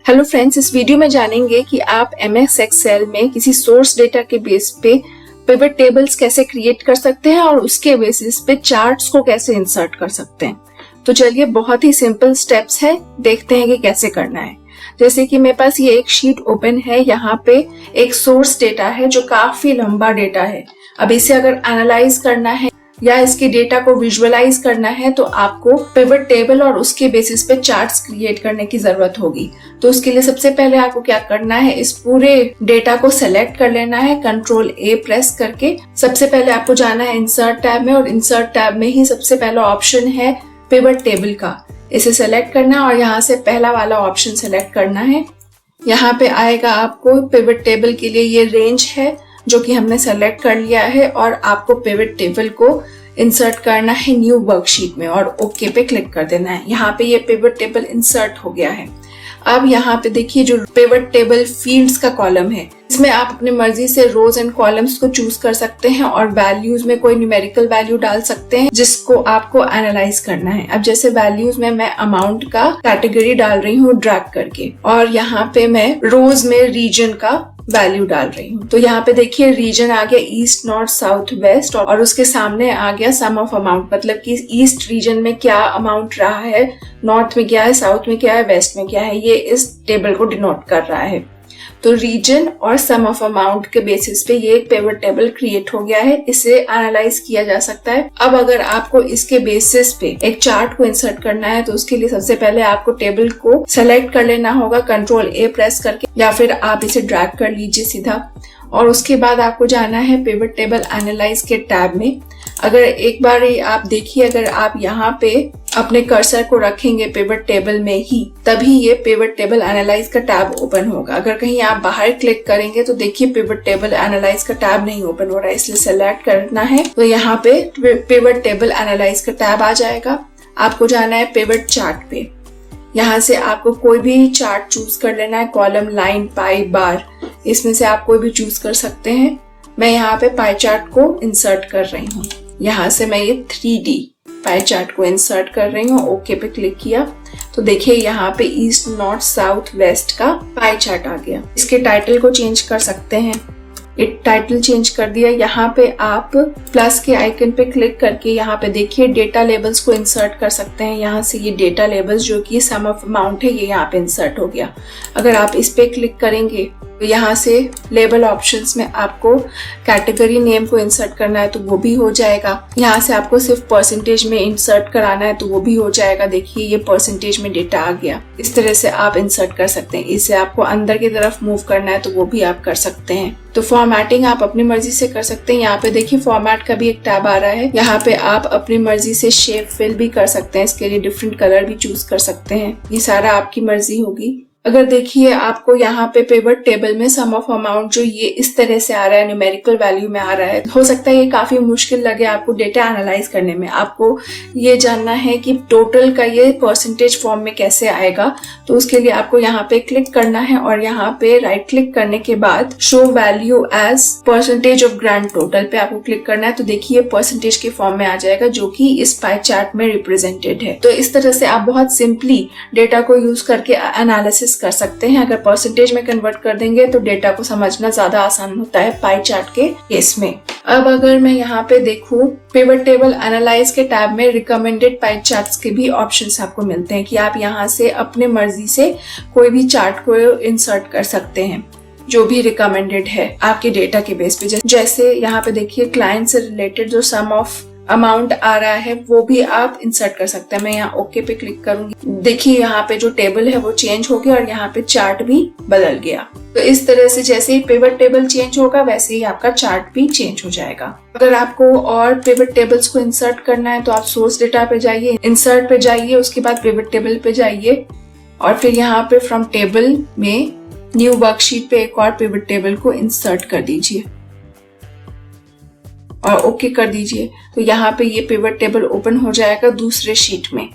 Hello friends, इस video में जानेंगे कि आप MS एक्सेल में किसी सोर्स डेटा के बेस पे पिवट टेबल्स कैसे क्रिएट कर सकते हैं और उसके बेसिस पे चार्ट्स को कैसे इंसर्ट कर सकते हैं। तो चलिए, बहुत ही सिंपल स्टेप्स है, देखते हैं कि कैसे करना है। जैसे कि मेरे पास ये एक शीट ओपन है, यहाँ पे एक सोर्स डेटा है जो काफी लंबा डेटा है। अब इसे अगर एनालाइज करना है या इसके डेटा को विजुअलाइज करना है तो आपको पिवट टेबल और उसके बेसिस पे चार्ट्स क्रिएट करने की जरूरत होगी। तो उसके लिए सबसे पहले आपको क्या करना है, इस पूरे डेटा को सेलेक्ट कर लेना है Ctrl A प्रेस करके। सबसे पहले आपको जाना है इंसर्ट टैब में, और इंसर्ट टैब में ही सबसे पहला ऑप्शन है पिवट टेबल का। इसे सेलेक्ट करना और यहाँ से पहला वाला ऑप्शन सेलेक्ट करना है। यहाँ पे आएगा आपको पिवट टेबल के लिए ये रेंज है जो कि हमने सेलेक्ट कर लिया है, और आपको पिवट टेबल को इंसर्ट करना है न्यू वर्कशीट में और ओके पे क्लिक कर देना है। यहाँ पे ये पिवट टेबल इंसर्ट हो गया है। अब यहाँ पे देखिए जो पिवट टेबल फील्ड्स का कॉलम है, इसमें आप अपनी मर्जी से रोज एंड कॉलम्स को चूज कर सकते हैं और वैल्यूज में कोई न्यूमेरिकल वैल्यू डाल सकते हैं जिसको आपको एनालाइज करना है। अब जैसे वैल्यूज में मैं अमाउंट का कैटेगरी डाल रही हूँ ड्रैग करके, और यहाँ पे मैं रोज में रीजन का वैल्यू डाल रही हूँ। तो यहाँ पे देखिए रीजन आ गया ईस्ट, नॉर्थ, साउथ, वेस्ट, और उसके सामने आ गया सम ऑफ अमाउंट, मतलब कि ईस्ट रीजन में क्या अमाउंट रहा है, नॉर्थ में क्या है, साउथ में क्या है, वेस्ट में क्या है, ये इस टेबल को डिनोट कर रहा है। तो रीजन और सम ऑफ अमाउंट के बेसिस पे ये एक पिवट टेबल क्रिएट हो गया है। इसे एनालाइज किया जा सकता है। अब अगर आपको इसके बेसिस पे एक चार्ट को इंसर्ट करना है तो उसके लिए सबसे पहले आपको टेबल को सेलेक्ट कर लेना होगा Ctrl A प्रेस करके, या फिर आप इसे ड्रैग कर लीजिए सीधा, और उसके बाद आपको जाना है पिवट टेबल एनालाइज के टैब में। अगर एक बार आप देखिए, अगर आप यहाँ पे अपने कर्सर को रखेंगे पिवट टेबल में ही, तभी ये पिवट टेबल एनालाइज का टैब ओपन होगा। अगर कहीं आप बाहर क्लिक करेंगे तो देखिए पिवट टेबल एनालाइज का टैब नहीं ओपन हो रहा है, इसलिए सेलेक्ट करना है। तो यहाँ पे पिवट टेबल एनालाइज का टैब आ जाएगा। आपको जाना है पिवट चार्ट पे। यहाँ से आपको कोई भी चार्ट चूज कर लेना है, कॉलम, लाइन, पाई, बार, इसमें से आप कोई भी चूज कर सकते हैं। मैं यहाँ पे पाई चार्ट को इंसर्ट कर रही हूँ। यहाँ से मैं ये 3D पाई चार्ट को इंसर्ट कर रही हूँ। ओके पे क्लिक किया तो देखिए यहाँ पे ईस्ट, नॉर्थ, साउथ, वेस्ट का पाई चार्ट आ गया। इसके टाइटल को चेंज कर सकते हैं। एक टाइटल चेंज कर दिया। यहाँ पे आप प्लस के आइकन पे क्लिक करके यहाँ पे देखिए डेटा लेबल्स को इंसर्ट कर सकते हैं। यहाँ से ये डेटा लेबल्स जो कि सम ऑफ अमाउंट है, ये यहाँ पे इंसर्ट हो गया। अगर आप इस पे क्लिक करेंगे तो यहाँ से लेबल ऑप्शंस में आपको कैटेगरी नेम को इंसर्ट करना है तो वो भी हो जाएगा। यहाँ से आपको सिर्फ परसेंटेज में इंसर्ट कराना है तो वो भी हो जाएगा। देखिए ये परसेंटेज में डेटा आ गया। इस तरह से आप इंसर्ट कर सकते हैं। इसे आपको अंदर की तरफ मूव करना है तो वो भी आप कर सकते हैं। तो फॉर्मेटिंग आप अपनी मर्जी से कर सकते हैं। यहाँ पे देखिए फॉर्मेट का भी एक टैब आ रहा है। यहाँ पे आप अपनी मर्जी से शेप फिल भी कर सकते हैं। इसके लिए डिफरेंट कलर भी चूज कर सकते हैं। ये सारा आपकी मर्जी होगी। अगर देखिए आपको यहाँ पे पिवट टेबल में सम ऑफ अमाउंट जो ये इस तरह से आ रहा है, न्यूमेरिकल वैल्यू में आ रहा है, हो सकता है ये काफी मुश्किल लगे आपको डेटा एनालाइज करने में। आपको ये जानना है कि टोटल का ये परसेंटेज फॉर्म में कैसे आएगा। तो उसके लिए आपको यहाँ पे क्लिक करना है और यहाँ पे राइट क्लिक करने के बाद show value as percentage of grand total पे आपको क्लिक करना है। तो देखिए परसेंटेज के फॉर्म में आ जाएगा जो कि इस पाई चार्ट में रिप्रेजेंटेड है। तो इस तरह से आप बहुत सिंपली डेटा को यूज करके एनालिसिस कर सकते हैं। अगर परसेंटेज में कन्वर्ट कर देंगे तो डेटा को समझना ज्यादा आसान होता है पाई चार्ट के केस में। अब अगर मैं यहाँ पे देखूं, पिवट टेबल एनालाइज के टैब में रिकमेंडेड पाई चार्ट्स के भी ऑप्शंस आपको मिलते हैं कि आप यहाँ से अपने मर्जी से कोई भी चार्ट को इंसर्ट कर सकते हैं जो भी रिकमेंडेड है आपके डेटा के बेस पे। जैसे यहाँ पे देखिए क्लाइंट से रिलेटेड जो सम ऑफ अमाउंट आ रहा है वो भी आप इंसर्ट कर सकते हैं। मैं यहाँ ओके पे क्लिक करूंगी। देखिए यहाँ पे जो टेबल है वो चेंज हो गया और यहाँ पे चार्ट भी बदल गया। तो इस तरह से जैसे ही पिवट टेबल चेंज होगा वैसे ही आपका चार्ट भी चेंज हो जाएगा। अगर आपको और पिवट टेबल्स को इंसर्ट करना है तो आप सोर्स डेटा पे जाइए, इंसर्ट पे जाइए, उसके बाद पिवट टेबल पे जाइए और फिर यहाँ पे फ्रॉम टेबल में न्यू वर्कशीट पे एक और पिवट टेबल को इंसर्ट कर दीजिए और ओके कर दीजिए। तो यहाँ पे ये पिवट टेबल ओपन हो जाएगा दूसरे शीट में।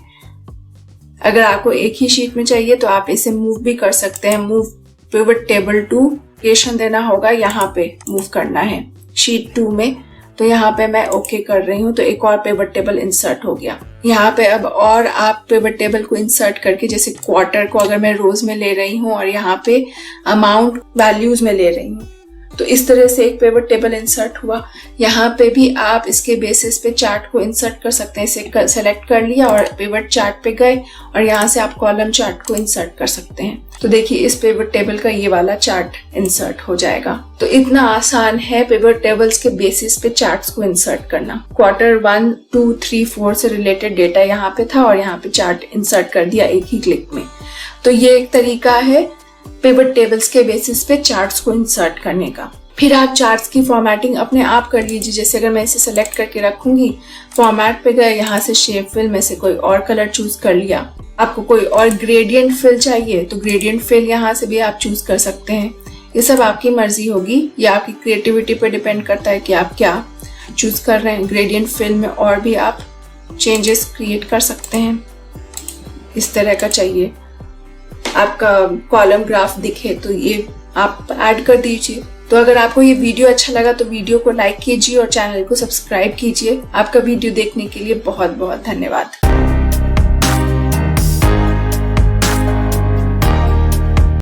अगर आपको एक ही शीट में चाहिए तो आप इसे मूव भी कर सकते हैं। Move pivot table to location देना होगा, यहाँ पे मूव करना है शीट 2 में। तो यहाँ पे मैं ओके कर रही हूँ, तो एक और पिवट टेबल इंसर्ट हो गया। यहाँ पे अब और आप पिवट टेबल को इंसर्ट करके, जैसे क्वार्टर को अगर मैं रोज में ले रही हूँ और यहाँ पे अमाउंट वैल्यूज में ले रही हूँ, तो इस तरह से एक पिवट टेबल इंसर्ट हुआ। यहाँ पे भी आप इसके बेसिस पे चार्ट को इंसर्ट कर सकते हैं। इसे सेलेक्ट कर लिया और पिवट चार्ट पे गए और यहाँ से आप कॉलम चार्ट को इंसर्ट कर सकते हैं। तो देखिए इस पिवट टेबल का ये वाला चार्ट इंसर्ट हो जाएगा। तो इतना आसान है पिवट टेबल्स के बेसिस पे चार्ट्स को इंसर्ट करना। क्वार्टर 1, 2, 3, 4 से रिलेटेड डेटा यहाँ पे था और यहाँ पे चार्ट इंसर्ट कर दिया एक ही क्लिक में। तो ये एक तरीका है पिवट टेबल्स के बेसिस पे चार्ट्स को इंसर्ट करने का। फिर आप चार्ट्स की फॉर्मेटिंग अपने आप कर लीजिए। जैसे अगर मैं इसे सेलेक्ट करके रखूंगी, फॉर्मेट पे गए, यहाँ से शेप फिल में से कोई और कलर चूज कर लिया। आपको कोई और ग्रेडियंट फिल चाहिए तो ग्रेडियंट फिल यहाँ से भी आप चूज कर सकते हैं। ये सब आपकी मर्जी होगी, ये आपकी क्रिएटिविटी पे डिपेंड करता है कि आप क्या चूज कर रहे हैं। ग्रेडियंट फिल में और भी आप चेंजेस क्रिएट कर सकते हैं। इस तरह का चाहिए आपका कॉलम ग्राफ दिखे तो ये आप ऐड कर दीजिए। तो अगर आपको ये वीडियो अच्छा लगा तो वीडियो को लाइक कीजिए और चैनल को सब्सक्राइब कीजिए। आपका वीडियो देखने के लिए बहुत बहुत धन्यवाद।